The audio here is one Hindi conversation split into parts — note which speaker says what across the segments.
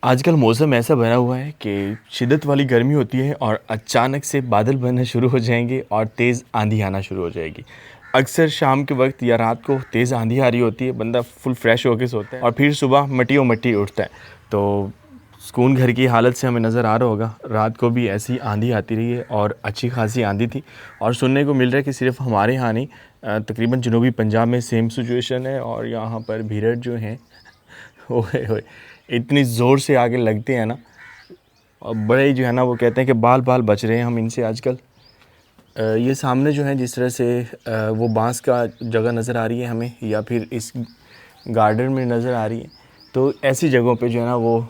Speaker 1: आजकल मौसम ऐसा बना हुआ है कि शिद्दत वाली गर्मी होती है और अचानक से बादल बनना शुरू हो जाएंगे और तेज़ आंधी आना शुरू हो जाएगी। अक्सर शाम के वक्त या रात को तेज़ आंधी आ रही होती है, बंदा फुल फ्रेश होकर सोता है और फिर सुबह मट्टी उठता है। तो सुकून घर की हालत से हमें नज़र आ रहा होगा, रात को भी ऐसी आंधी आती रही है और अच्छी खासी आंधी थी। और सुनने को मिल रहा है कि सिर्फ हमारे यहाँ नहीं, तकरीबन जनूबी पंजाब में सेम सिचुएशन है। और यहाँ पर भीड़ जो हैं ओए इतनी ज़ोर से आगे लगते हैं ना, और बड़े जो है ना वो कहते हैं कि बाल बाल बच रहे हैं हम इनसे आजकल। ये सामने जो है जिस तरह से वो बांस का जगह नज़र आ रही है हमें, या फिर इस गार्डन में नज़र आ रही है, तो ऐसी जगहों पे जो है ना वो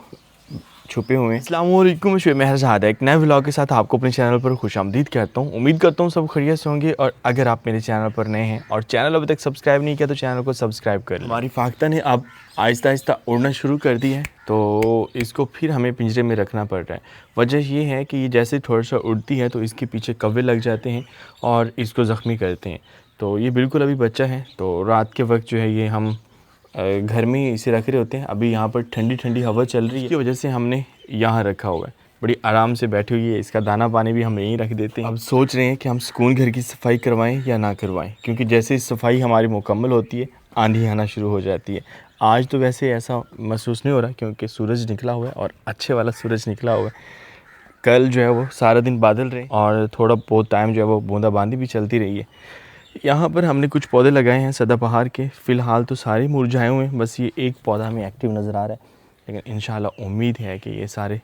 Speaker 1: छुपे हुए हैं। अस्सलाम वालेकुम, शुभ महरजाद है एक नए व्लॉग के साथ आपको अपने चैनल पर खुशामदीद कहता हूँ। उम्मीद करता हूँ सब खैरियत से होंगे। और अगर आप मेरे चैनल पर नए हैं और चैनल अभी तक सब्सक्राइब नहीं किया तो चैनल को सब्सक्राइब कर लें। हमारी फाख्ता ने अब आहिस्ता आहिस्ता उड़ना शुरू कर दी है, तो इसको फिर हमें पिंजरे में रखना पड़ रहा है। वजह ये है कि ये जैसे थोड़ा सा उड़ती है तो इसके पीछे कव्वे लग जाते हैं और इसको ज़ख्मी करते हैं। तो ये बिल्कुल अभी बच्चा है, तो रात के वक्त जो है ये हम घर में ही इसे रख रहे होते हैं। अभी यहाँ पर ठंडी ठंडी हवा चल रही है, इसकी वजह से हमने यहाँ रखा हुआ है। बड़ी आराम से बैठी हुई है, इसका दाना पानी भी हम यहीं रख देते हैं। अब सोच रहे हैं कि हम सुकून घर की सफाई करवाएं या ना करवाएं, क्योंकि जैसे सफाई हमारी मुकम्मल होती है आंधी आना शुरू हो जाती है। आज तो वैसे ऐसा महसूस नहीं हो रहा क्योंकि सूरज निकला हुआ है और अच्छे वाला सूरज निकला हुआ है। कल जो है वो सारा दिन बादल रहे और थोड़ा बहुत टाइम जो है वो बूंदाबांदी भी चलती रही है। यहाँ पर हमने कुछ पौधे लगाए हैं सदाबहार के, फ़िलहाल तो सारे मुरझाए हुए हैं, बस ये एक पौधा हमें एक्टिव नज़र आ रहा है। लेकिन इंशाल्लाह उम्मीद है कि ये सारे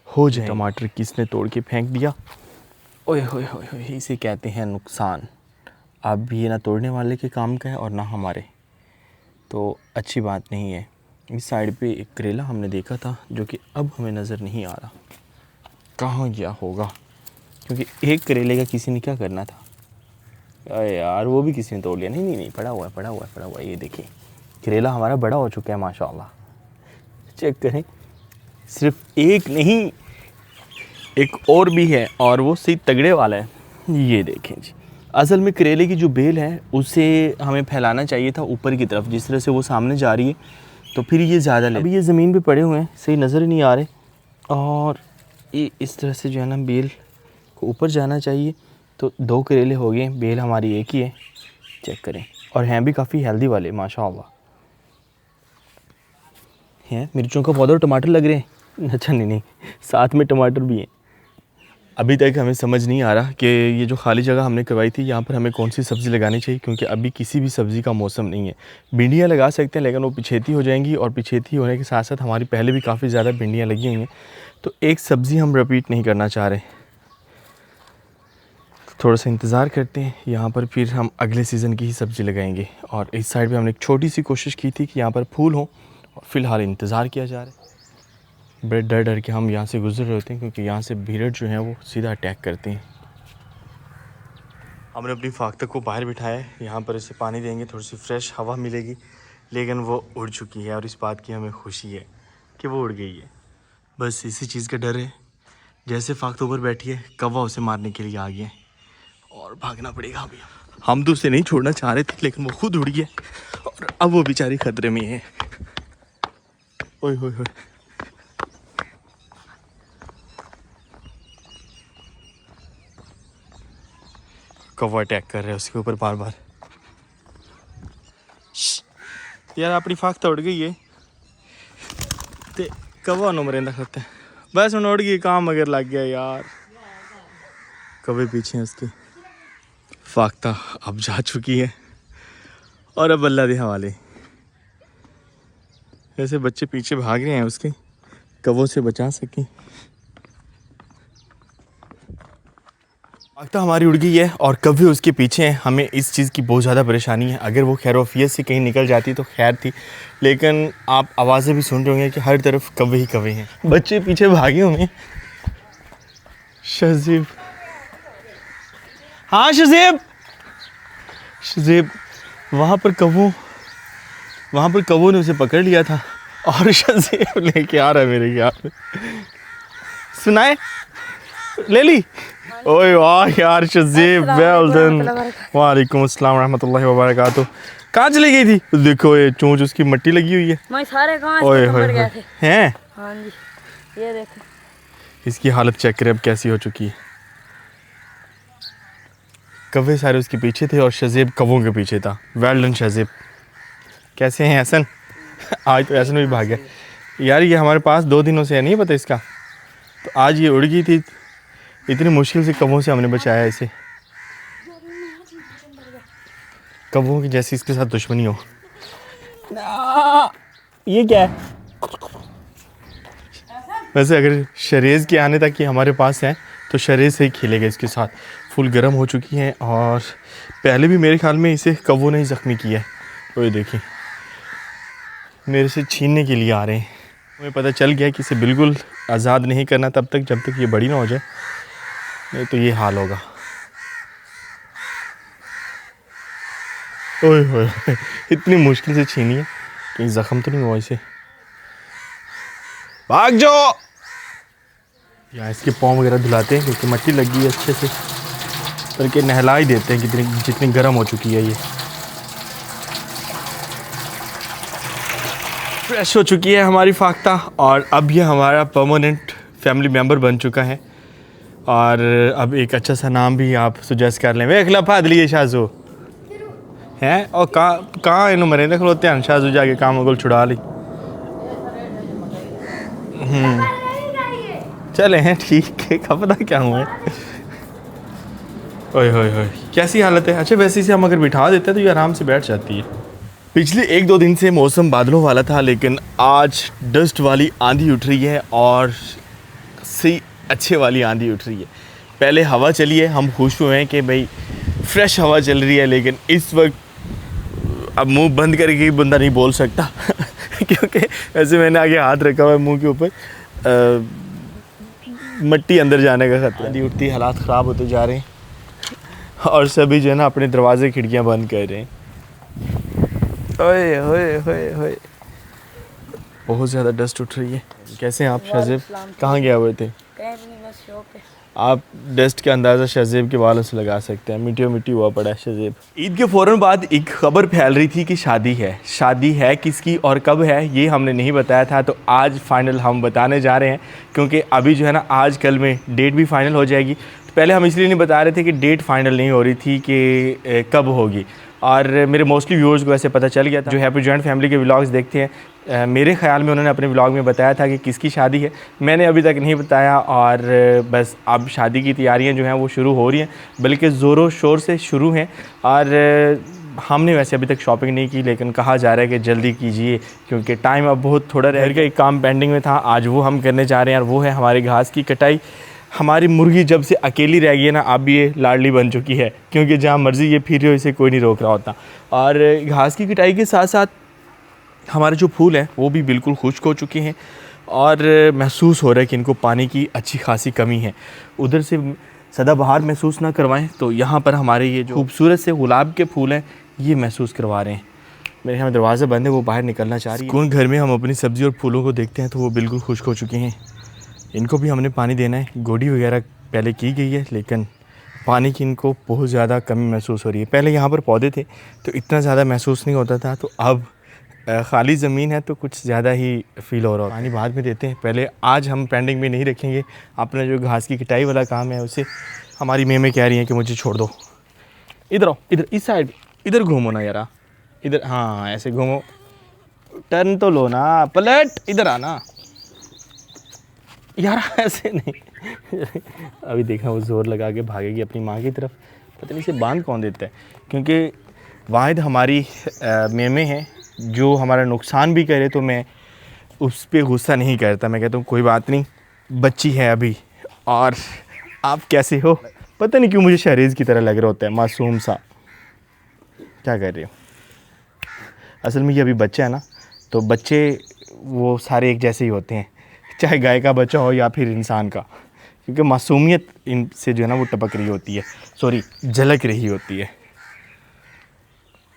Speaker 1: हो जाए। टमाटर किसने तोड़ के फेंक दिया, ओए होए होए होए, इसे कहते हैं नुकसान। अब ये ना तोड़ने वाले के काम का है और ना हमारे, तो अच्छी बात नहीं है। इस साइड पे एक करेला हमने देखा था जो कि अब हमें नज़र नहीं आ रहा, कहाँ गया होगा, क्योंकि एक करेले का किसी ने क्या करना था। अरे यार वो भी किसी ने तोड़ लिया। नहीं, पड़ा हुआ है। ये देखिए करेला हमारा बड़ा हो चुका है माशाल्लाह। चेक करें, सिर्फ एक नहीं एक और भी है और वो सही तगड़े वाला है। ये देखें जी, असल में करेले की जो बेल है उसे हमें फैलाना चाहिए था ऊपर की तरफ, जिस तरह से वो सामने जा रही है तो फिर ये ज़्यादा ले। अभी ये ज़मीन पे पड़े हुए हैं, सही नज़र ही नहीं आ रहे, और ये इस तरह से जो है ना बेल को ऊपर जाना चाहिए। तो 2 करेले हो गए, बेल हमारी एक ही है। चेक करें, और हैं भी काफ़ी हेल्दी वाले माशाल्लाह हैं। मिर्चों का पौधा और टमाटर लग रहे हैं। अच्छा नहीं, साथ में टमाटर भी हैं। अभी तक हमें समझ नहीं आ रहा कि ये जो खाली जगह हमने करवाई थी यहाँ पर हमें कौन सी सब्ज़ी लगानी चाहिए, क्योंकि अभी किसी भी सब्ज़ी का मौसम नहीं है। भिंडियाँ लगा सकते हैं लेकिन वो पिछेती हो जाएंगी, और पिछेती होने के साथ साथ हमारी पहले भी काफ़ी ज़्यादा भिंडियाँ लगी हुई हैं, तो एक सब्ज़ी हम रिपीट नहीं करना चाह रहे। थोड़ा सा इंतज़ार करते हैं, यहाँ पर फिर हम अगले सीज़न की ही सब्ज़ी लगाएंगे। और इस साइड पे हमने एक छोटी सी कोशिश की थी कि यहाँ पर फूल हों, और फ़िलहाल इंतज़ार किया जा रहा है। बड़े डर के हम यहाँ से गुजर रहे होते हैं, क्योंकि यहाँ से भीड़ जो है वो सीधा अटैक करते हैं। हमने अपनी फाख्ता को बाहर बिठाया है, यहाँ पर इसे पानी देंगे, थोड़ी सी फ्रेश हवा मिलेगी। लेकिन वो उड़ चुकी है और इस बात की हमें खुशी है कि वो उड़ गई है। बस इसी चीज़ का डर है, जैसे फाख्ता ऊपर बैठी है कौवा उसे मारने के लिए आ गया है और भागना पड़ेगा अभी। हम तो उसे नहीं छोड़ना चाह रहे थे लेकिन वो खुद उड़ गया और अब वो बेचारी खतरे में है। ओए होए होए, कौवा अटैक कर रहा है उसके ऊपर बार बार। यार अपनी फाख्ता उड़ गई है ते कौवा नु मरेंदा खत्ता है। बस उड़ उड़ गई, काम अगर लग गया यार। कौवे पीछे हैं उसके। फाख्ता अब जा चुकी है और अब अल्लाह के हवाले। ऐसे बच्चे पीछे भाग रहे हैं उसके, कौवों से बचा सकें। फाख्ता हमारी उड़ गई है और कौवे उसके पीछे हैं। हमें इस चीज़ की बहुत ज़्यादा परेशानी है। अगर वो खैरोफियत से कहीं निकल जाती तो खैर थी, लेकिन आप आवाज़ें भी सुन रहे होंगे कि हर तरफ कौवे ही कौवे हैं। बच्चे पीछे भागे होंगे। शज़ीब, हाँ शज़ीब, वहाँ पर कौवों ने उसे पकड़ लिया था और शज़ीब लेके आ रहा है मेरे ख्याल। सुनाए ले ली। ओए वाह यार शज़ीब, वेल डन। वालेकुम अस्सलाम रहमतुल्लाहि व बरकातहू। कहाँ चली गई थी? देखो ये चोंच उसकी मट्टी लगी हुई है।
Speaker 2: मैं सारे कहाँ
Speaker 1: ओए होए हैं।
Speaker 2: हाँ जी, ये देखो।
Speaker 1: इसकी हालत चेक करें अब कैसी हो चुकी है। कव्वे सारे उसके पीछे थे और शज़ेब कव्वों के पीछे था। Well done Shazeb. कैसे हैं एहसन? आज तो एहसन भी भाग गया यार। ये हमारे पास 2 दिनों से है, नहीं पता इसका। तो आज ये उड़ गई थी, इतनी मुश्किल से कव्वों से हमने बचाया इसे। कव्वों की जैसी इसके साथ दुश्मनी हो। ये क्या है? वैसे अगर शरेज़ के आने तक ये हमारे पास है तो शरेज़ से ही खेलेगा इसके साथ। फुल गर्म हो चुकी हैं और पहले भी मेरे ख्याल में इसे कव्वों ने ही ज़ख्मी किया है। तो ये देखिए मेरे से छीनने के लिए आ रहे हैं। हमें पता चल गया कि इसे बिल्कुल आज़ाद नहीं करना तब तक जब तक ये बड़ी ना हो जाए, नहीं तो ये हाल होगा। ओए होए, इतनी मुश्किल से छीनी है, कहीं ज़ख्म तो नहीं हुआ इसे। भाग जाओ। यहाँ इसके पाँव वगैरह धुलाते हैं क्योंकि मिट्टी लगी है अच्छे से, बल्कि नहला ही देते हैं कितनी जितनी गर्म हो चुकी है। ये फ्रेश हो चुकी है हमारी फाख्ता और अब ये हमारा परमानेंट फैमिली मेम्बर बन चुका है। और अब एक अच्छा सा नाम भी आप सुजेस्ट कर लें। वेख ला फाद लिए शाजू हैं और कहाँ इन्हों मरे देख लो ध्यान शाजू जाके काम को छुड़ा ली। चले हैं ठीक है, का पता क्या हुआ है। ओए होए होए कैसी हालत है। अच्छा वैसे इसे हम अगर बिठा देते हैं तो ये आराम से बैठ जाती है। पिछले 1-2 दिन से मौसम बादलों वाला था, लेकिन आज डस्ट वाली आंधी उठ रही है और सही अच्छे वाली आंधी उठ रही है। पहले हवा चली है, हम खुश हुए हैं कि भाई फ्रेश हवा चल रही है, लेकिन इस वक्त अब मुंह बंद करके बंदा नहीं बोल सकता क्योंकि वैसे मैंने आगे हाथ रखा हुआ है मुंह के ऊपर, मिट्टी अंदर जाने का खतरा। आंधी उठती हालात ख़राब होते जा रहे हैं और सभी जो है ना अपने दरवाजे खिड़कियां बंद कर रहे हैं। ओए होए होए होए बहुत ज़्यादा डस्ट उठ रही है। कैसे हैं आप शज़ेब? कहाँ गया हुए थे?
Speaker 2: बस शॉप पे।
Speaker 1: आप डस्ट का अंदाज़ा शज़ेब के बालों से लगा सकते हैं। मिट्टी मिट्टी हुआ पड़ा है शज़ेब। ईद के फ़ौरन बाद एक खबर फैल रही थी कि शादी है किसकी और कब है ये हमने नहीं बताया था, तो आज फाइनल हम बताने जा रहे हैं क्योंकि अभी जो है ना आज कल में डेट भी फाइनल हो जाएगी। तो पहले हम इसलिए नहीं बता रहे थे कि डेट फाइनल नहीं हो रही थी कि कब होगी, और मेरे मोस्टली व्यूअर्स को ऐसे पता चल गया था जो हैप्पी जॉइंट फैमिली के व्लॉग्स देखते हैं। मेरे ख़्याल में उन्होंने अपने व्लॉग में बताया था कि किसकी शादी है, मैंने अभी तक नहीं बताया। और बस अब शादी की तैयारियां जो हैं वो शुरू हो रही हैं, बल्कि ज़ोरों शोर से शुरू हैं। और हमने वैसे अभी तक शॉपिंग नहीं की, लेकिन कहा जा रहा है कि जल्दी कीजिए क्योंकि टाइम अब बहुत थोड़ा रह गया। एक काम पेंडिंग में था, आज वो हम करने जा रहे हैं और वो है हमारी घास की कटाई। हमारी मुर्गी जब से अकेली रह गई है ना, अब ये लाडली बन चुकी है क्योंकि जहाँ मर्ज़ी ये फिर इसे कोई नहीं रोक रहा होता। और घास की कटाई के साथ साथ हमारे जो फूल हैं वो भी बिल्कुल खुश्क हो चुके हैं और महसूस हो रहा है कि इनको पानी की अच्छी खासी कमी है। उधर से सदाबहार महसूस ना करवाएं तो यहाँ पर हमारे ये जो खूबसूरत से गुलाब के फूल हैं ये महसूस करवा रहे हैं। मेरे यहाँ दरवाज़ा बंद है, वो बाहर निकलना चाह रही है। कौन घर में हम अपनी सब्ज़ी और फूलों को देखते हैं तो वो बिल्कुल खुश्क हो चुके हैं। इनको भी हमने पानी देना है, गोडी वगैरह पहले की गई है, लेकिन पानी की इनको बहुत ज़्यादा कमी महसूस हो रही है। पहले यहाँ पर पौधे थे तो इतना ज़्यादा महसूस नहीं होता था, तो अब खाली ज़मीन है तो कुछ ज़्यादा ही फ़ील हो रहा है। पानी बाद में देते हैं, पहले आज हम पेंडिंग में नहीं रखेंगे अपना जो घास की कटाई वाला काम है उसे। हमारी मेमें कह रही हैं कि मुझे छोड़ दो। इधर आओ, इधर इस साइड, इधर घूमो ना यारा, इधर हाँ ऐसे घूमो, टर्न तो लो ना, पलट, इधर आना यार ऐसे नहीं अभी देखना वो ज़ोर लगा के भागेगी अपनी माँ की तरफ। पता नहीं इसे बांध कौन देता है, क्योंकि वाहिद हमारी मेमे हैं जो हमारा नुकसान भी करे तो मैं उस पर गुस्सा नहीं करता। मैं कहता हूँ कोई बात नहीं, बच्ची है अभी। और आप कैसे हो? पता नहीं क्यों मुझे शहरीज़ की तरह लग रहा होता है, मासूम सा। क्या कर रहे हो? असल में ये अभी बच्चा है ना, तो बच्चे वो सारे एक जैसे ही होते हैं, चाहे गाय का बच्चा हो या फिर इंसान का, क्योंकि मासूमियत इनसे जो है ना वो टपक रही होती है, सॉरी झलक रही होती है।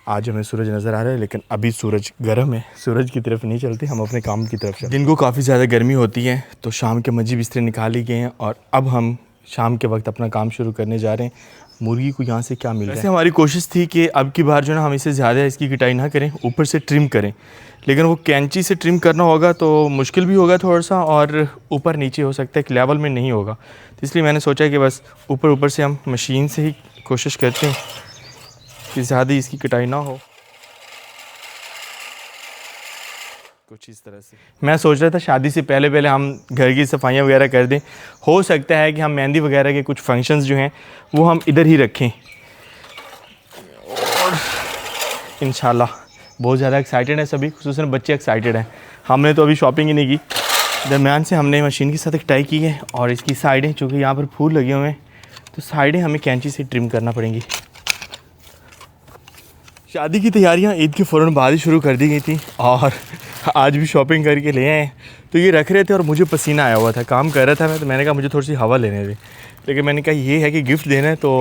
Speaker 1: आज हमें सूरज नज़र आ रहा है लेकिन अभी सूरज गर्म है, सूरज की तरफ नहीं चलते, हम अपने काम की तरफ चलते। दिन को काफ़ी ज़्यादा गर्मी होती है तो शाम के मंजी बिस्तरे निकाल लिए गए हैं और अब हम शाम के वक्त अपना काम शुरू करने जा रहे हैं। मुर्गी को यहाँ से क्या मिल रहा है। वैसे हमारी कोशिश थी कि अब की बार जो ना हम इसे ज़्यादा इसकी कटाई ना करें, ऊपर से ट्रिम करें, लेकिन वो कैंची से ट्रिम करना होगा तो मुश्किल भी होगा थोड़ा सा, और ऊपर नीचे हो सकता है कि लेवल में नहीं होगा। तो इसलिए मैंने सोचा कि बस ऊपर से हम मशीन से ही कोशिश करते हैं कि ज़्यादा इसकी कटाई ना हो। कुछ इस तरह से मैं सोच रहा था शादी से पहले हम घर की सफाइयाँ वगैरह कर दें। हो सकता है कि हम मेहंदी वगैरह के कुछ फंक्शंस जो हैं वो हम इधर ही रखें, और इंशाल्लाह बहुत ज़्यादा एक्साइटेड है सभी, खुसूसन बच्चे एक्साइटेड हैं। हमने तो अभी शॉपिंग ही नहीं की। दरमियान से हमने मशीन के साथ कटाई की है, और इसकी साइडें चूँकि यहाँ पर फूल लगे हुए हैं तो साइडें हमें कैंची से ट्रिम करना पड़ेंगी। शादी की तैयारियां ईद के फ़ौरन बाद ही शुरू कर दी गई थी, और आज भी शॉपिंग करके ले आए। तो ये रख रहे थे और मुझे पसीना आया हुआ था, काम कर रहा था मैं, तो मैंने कहा मुझे थोड़ी सी हवा लेने दे। लेकिन मैंने कहा ये है कि गिफ्ट देना है तो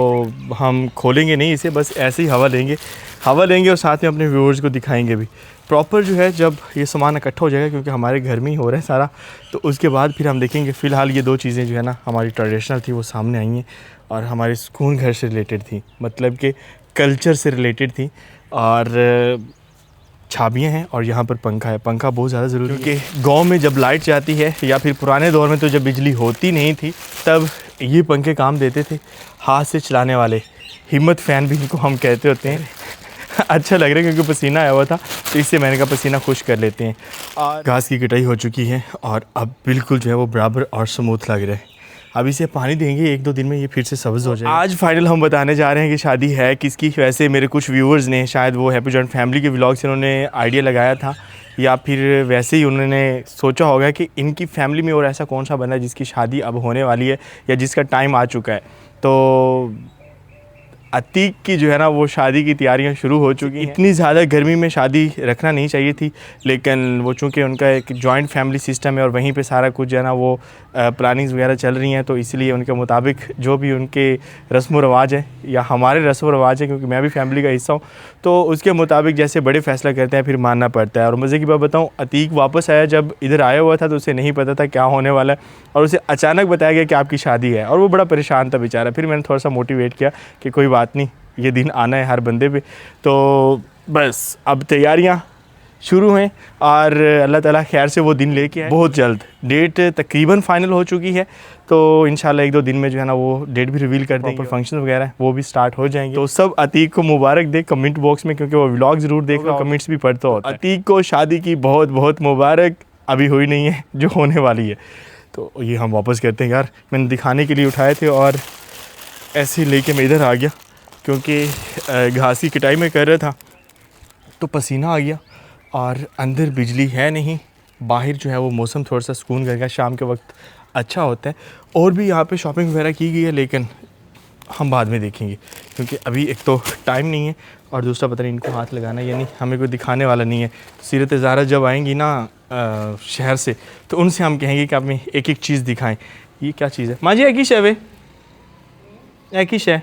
Speaker 1: हम खोलेंगे नहीं इसे, बस ऐसे ही हवा लेंगे और साथ में अपने व्यूअर्स को दिखाएंगे भी। प्रॉपर जो है जब ये सामान इकट्ठा हो जाएगा, क्योंकि हमारे घर में ही हो रहा है सारा, तो उसके बाद फिर हम देखेंगे। फ़िलहाल ये 2 चीज़ें जो है ना हमारी ट्रेडिशनल थी वो सामने आई हैं, और हमारे सुकून घर से रिलेटेड थी, मतलब कि कल्चर से रिलेटेड थी। और छाबियाँ हैं और यहाँ पर पंखा है। पंखा बहुत ज़्यादा ज़रूरी है, क्योंकि गांव में जब लाइट जाती है, या फिर पुराने दौर में तो जब बिजली होती नहीं थी तब ये पंखे काम देते थे, हाथ से चलाने वाले। हिम्मत फ़ैन भी इनको हम कहते होते हैं। अच्छा लग रहा है क्योंकि पसीना आया हुआ था, तो इससे मैंने कहा पसीना खुश कर लेते हैं। और घास की कटाई हो चुकी है और अब बिल्कुल जो है वो बराबर और स्मूथ लग रहा है। अब इसे पानी देंगे, 1-2 दिन में ये फिर से सब्ज़ हो जाएगा। आज फाइनल हम बताने जा रहे हैं कि शादी है किसकी। वैसे मेरे कुछ व्यूअर्स ने, शायद वो हैप्पी जॉइंट फैमिली के व्लॉग से उन्होंने आइडिया लगाया था, या फिर वैसे ही उन्होंने सोचा होगा कि इनकी फैमिली में और ऐसा कौन सा बंदा है जिसकी शादी अब होने वाली है या जिसका टाइम आ चुका है। तो अतीक की जो है ना वो शादी की तैयारियां शुरू हो चुकी हैं। इतनी ज़्यादा गर्मी में शादी रखना नहीं चाहिए थी, लेकिन वो चूँकि उनका एक जॉइंट फैमिली सिस्टम है और वहीं पे सारा कुछ जो है ना वो प्लानिंग्स वगैरह चल रही हैं, तो इसलिए उनके मुताबिक जो भी उनके रस्म व रवाज है या हमारे रस्म व रवाज है, क्योंकि मैं भी फैमिली का हिस्सा हूँ, तो उसके मुताबिक जैसे बड़े फ़ैसला करते हैं फिर मानना पड़ता है। और मज़े की बात बताऊँ, अतीक वापस आया, जब इधर आया हुआ था तो उसे नहीं पता था क्या होने वाला है, और उसे अचानक बताया गया कि आपकी शादी है, और वो बड़ा परेशान था बेचारा। फिर मैंने थोड़ा सा मोटिवेट किया कि कोई बात नहीं, ये दिन आना है हर बंदे पे। तो बस अब तैयारियां शुरू हैं, और अल्लाह ताला खैर से वो दिन लेके आए। बहुत जल्द डेट तकरीबन फ़ाइनल हो चुकी है, तो इंशाल्लाह 1-2 दिन में जो है ना वो डेट भी रिवील कर देंगे। फंक्शन वगैरह वो भी स्टार्ट हो जाएंगे। तो सब अतीक को मुबारक दे कमेंट बॉक्स में, क्योंकि वो व्लॉग ज़रूर देख रहा, कमेंट्स भी पढ़ता होता है। अतीक को शादी की बहुत बहुत मुबारक, अभी हुई नहीं है, जो होने वाली है। तो ये हम वापस करते हैं यार, मैंने दिखाने के लिए उठाए थे और ऐसे ही लेके मैं इधर आ गया, क्योंकि घास की कटाई में कर रहा था तो पसीना आ गया, और अंदर बिजली है नहीं, बाहर जो है वो मौसम थोड़ा सा सुकून करके शाम के वक्त अच्छा होता है। और भी यहाँ पे शॉपिंग वगैरह की गई है, लेकिन हम बाद में देखेंगे, क्योंकि अभी एक तो टाइम नहीं है, और दूसरा पता नहीं इनको हाथ लगाना यानी हमें कोई दिखाने वाला नहीं है। सीरत ज़ारा जब आएंगी ना शहर से, तो उनसे हम कहेंगे कि आप हमें एक एक चीज़ दिखाएँ। ये क्या चीज़ है माँ जी? एक ही शे वे, एक ही शे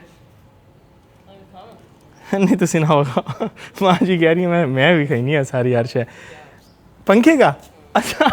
Speaker 1: नहीं तो सुना होगा। माँ जी कह रही है मैं भी कहीं नहीं है सारी यार शे। पंखे का, अच्छा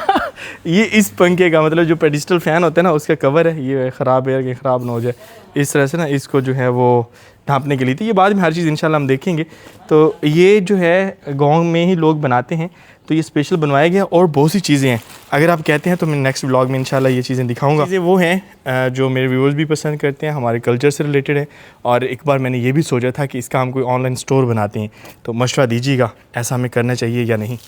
Speaker 1: ये इस पंखे का मतलब जो पेडिस्टल फ़ैन होता है ना उसका कवर है, ये ख़राब है कि ख़राब ना हो जाए, इस तरह से ना इसको जो है वो ढांपने के लिए थी। ये बाद में हर चीज़ इंशाल्लाह हम देखेंगे। तो ये जो है गांव में ही लोग बनाते हैं, तो ये स्पेशल बनवाया गया, और बहुत सी चीज़ें हैं। अगर आप कहते हैं तो मैं नेक्स्ट व्लॉग में इंशाल्लाह ये चीज़ें दिखाऊंगा। चीज़ें वो हैं जो मेरे व्यूअर्स भी पसंद करते हैं, हमारे कल्चर से रिलेटेड है। और एक बार मैंने ये भी सोचा था कि इसका हम कोई ऑनलाइन स्टोर बनाते हैं, तो मशवरा दीजिएगा ऐसा हमें करना चाहिए या नहीं।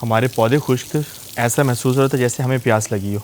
Speaker 1: हमारे पौधे खुश्क थे, ऐसा महसूस हो रहा था जैसे हमें प्यास लगी हो।